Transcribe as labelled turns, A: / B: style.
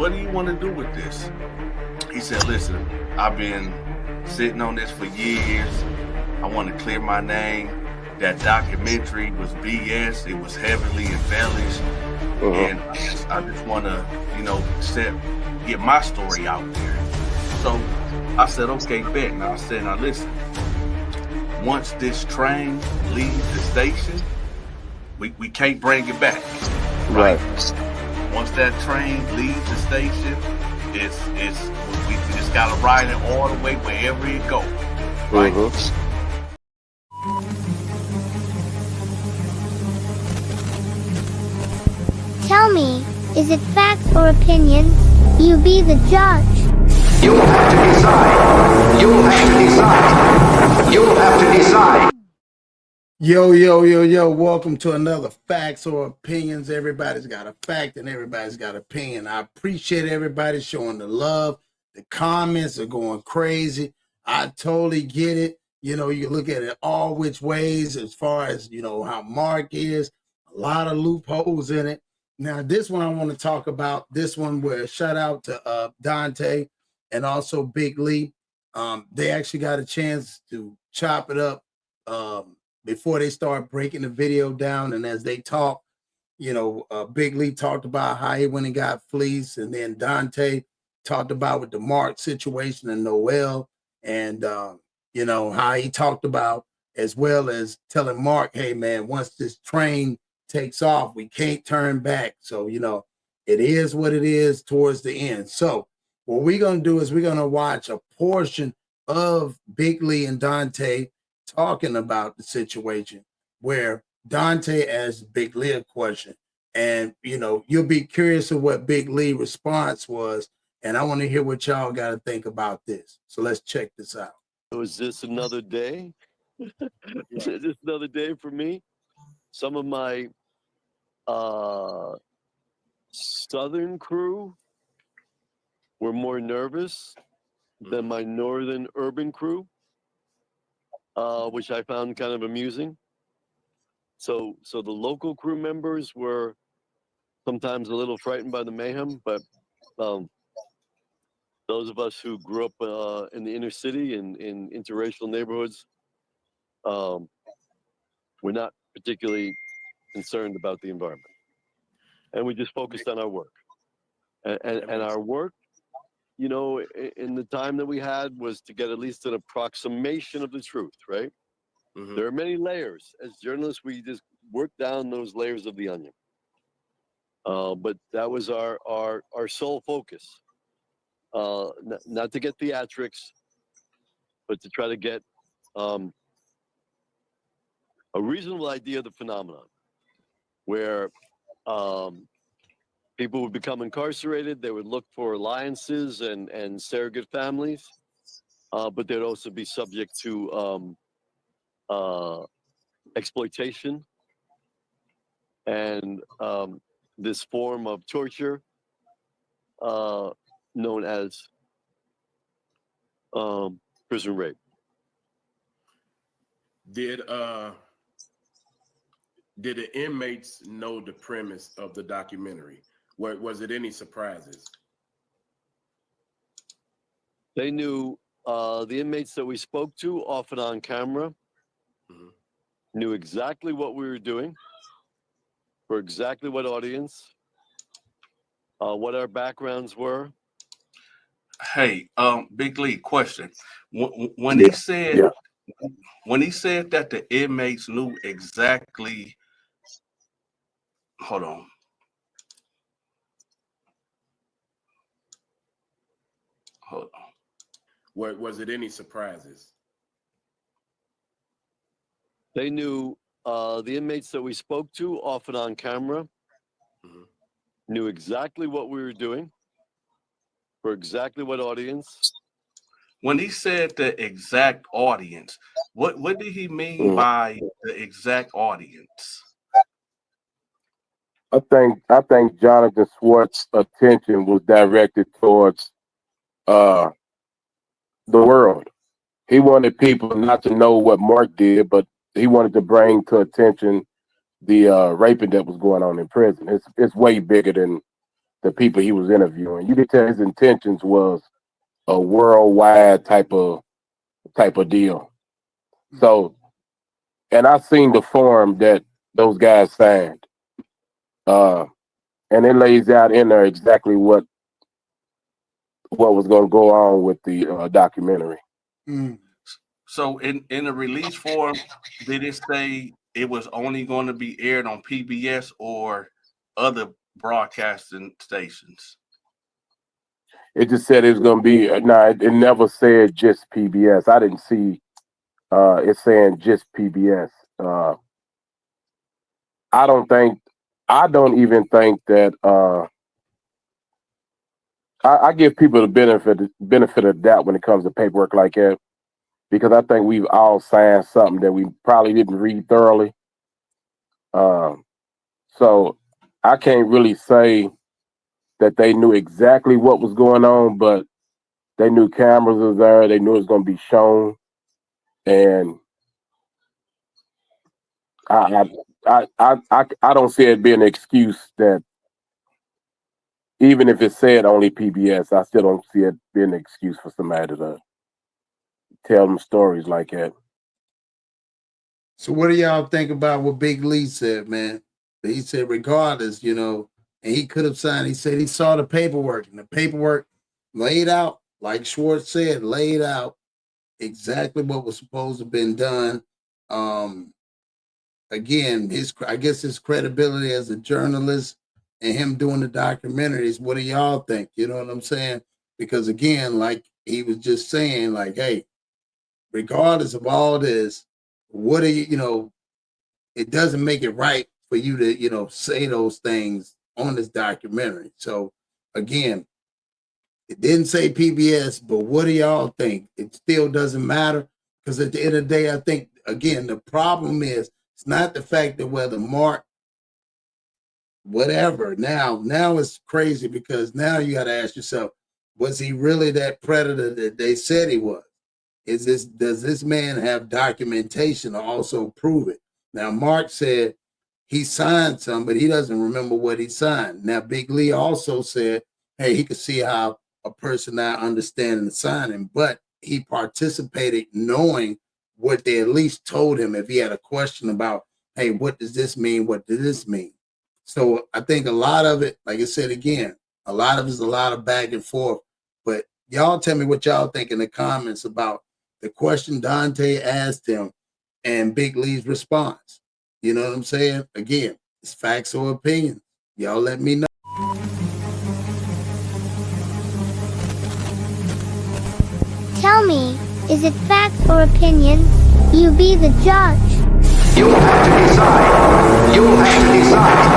A: what do you want to do with this? He said, listen, I've been sitting on this for years. I want to clear my name. That documentary was BS. It was heavily embellished. And I just want to, get my story out there. So I said, okay, bet. Now I said, now listen, once this train leaves the station, we can't bring it back. Right. Once that train leaves the station, we just gotta ride it all the way wherever it goes. Right.
B: Tell me, is it facts or opinions? You be the judge.
C: You'll have to decide. You'll have to decide. You'll have to decide.
D: Yo, welcome to another Facts or Opinions. Everybody's got a fact and everybody's got an opinion. I appreciate everybody showing the love. The comments are going crazy. I totally get it. You look at it all which ways as far as, how Mark is. A lot of loopholes in it. Now, this one I want to talk about. This one where shout out to Dante and also Big Lee. They actually got a chance to chop it up before they start breaking the video down. And as they talk, Big Lee talked about how he went and got fleeced. And then Dante talked about with the Mark situation and Noel. And, how he talked about as well as telling Mark, hey, man, once this train takes off, we can't turn back. So, it is what it is towards the end. So what we're going to do is we're going to watch a portion of Big Lee and Dante talking about the situation where Dante asked Big Lee a question. And, you'll be curious of what Big Lee's response was. And I want to hear what y'all got to think about this. So let's check this out.
E: Was this another day? Is this another day for me? Some of my southern crew were more nervous than my northern urban crew, which I found kind of amusing. So the local crew members were sometimes a little frightened by the mayhem, but those of us who grew up in the inner city and in interracial neighborhoods, we're not particularly concerned about the environment. And we just focused on our work. And our work, in the time that we had was to get at least an approximation of the truth, right? There are many layers. As journalists, we just work down those layers of the onion. But that was our sole focus. Not to get theatrics, but to try to get a reasonable idea of the phenomenon, where people would become incarcerated. They would look for alliances and surrogate families, but they'd also be subject to exploitation and this form of torture known as prison rape.
F: Did the inmates know the premise of the documentary? Was it any surprises?
E: They knew, the inmates that we spoke to, often on camera, knew exactly what we were doing, for exactly what audience, what our backgrounds were.
A: Hey, Big Lee, question. When he said that the inmates knew exactly, hold on.
F: Was it any surprises?
E: They knew, the inmates that we spoke to, often on camera, knew exactly what we were doing, for exactly what audience.
A: When he said the exact audience, what did he mean by the exact audience?
G: I think Jonathan Swartz's attention was directed towards the world. He wanted people not to know what Mark did, but he wanted to bring to attention the raping that was going on in prison. It's way bigger than the people he was interviewing. You could tell his intentions was a worldwide type of deal. So, and I seen the form that those guys signed, and it lays out in there exactly what was going to go on with the documentary.
D: Mm.
A: So in the release form, did it say it was only going to be aired on PBS or other broadcasting stations?
G: It just said it was going to be, it never said just PBS. I didn't see it saying just PBS. I don't even think that, I give people the benefit of doubt when it comes to paperwork like that, because I think we've all signed something that we probably didn't read thoroughly. So I can't really say that they knew exactly what was going on, but they knew cameras was there. They knew it was going to be shown. And I don't see it being an excuse that, even if it said only PBS, I still don't see it being an excuse for somebody to tell them stories like that.
D: So what do y'all think about what Big Lee said, man? He said, regardless, and he could have signed. He said he saw the paperwork, and the paperwork laid out, like Schwartz said, laid out exactly what was supposed to have been done. Again, I guess his credibility as a journalist and him doing the documentaries, what do y'all think? You know what I'm saying? Because again, like he was just saying, like, hey, regardless of all this, what are you, it doesn't make it right for you to, say those things on this documentary. So again, it didn't say PBS, but what do y'all think? It still doesn't matter, because at the end of the day, I think, again, the problem is it's not the fact that whether Mark, whatever, now it's crazy, because now you got to ask yourself, was he really that predator that they said he was? Does this man have documentation to also prove it? Now, Mark said he signed some, but he doesn't remember what he signed. Now, Big Lee also said, hey, he could see how a person not understanding the signing, but he participated knowing what they at least told him if he had a question about, hey, what does this mean? What does this mean? So I think a lot of it, like I said again, a lot of it is a lot of back and forth. But y'all tell me what y'all think in the comments about the question Dante asked him and Big Lee's response. You know what I'm saying? Again, it's facts or opinions. Y'all let me know.
B: Tell me, is it facts or opinions? You be the judge.
C: You'll have to decide. You'll have to decide.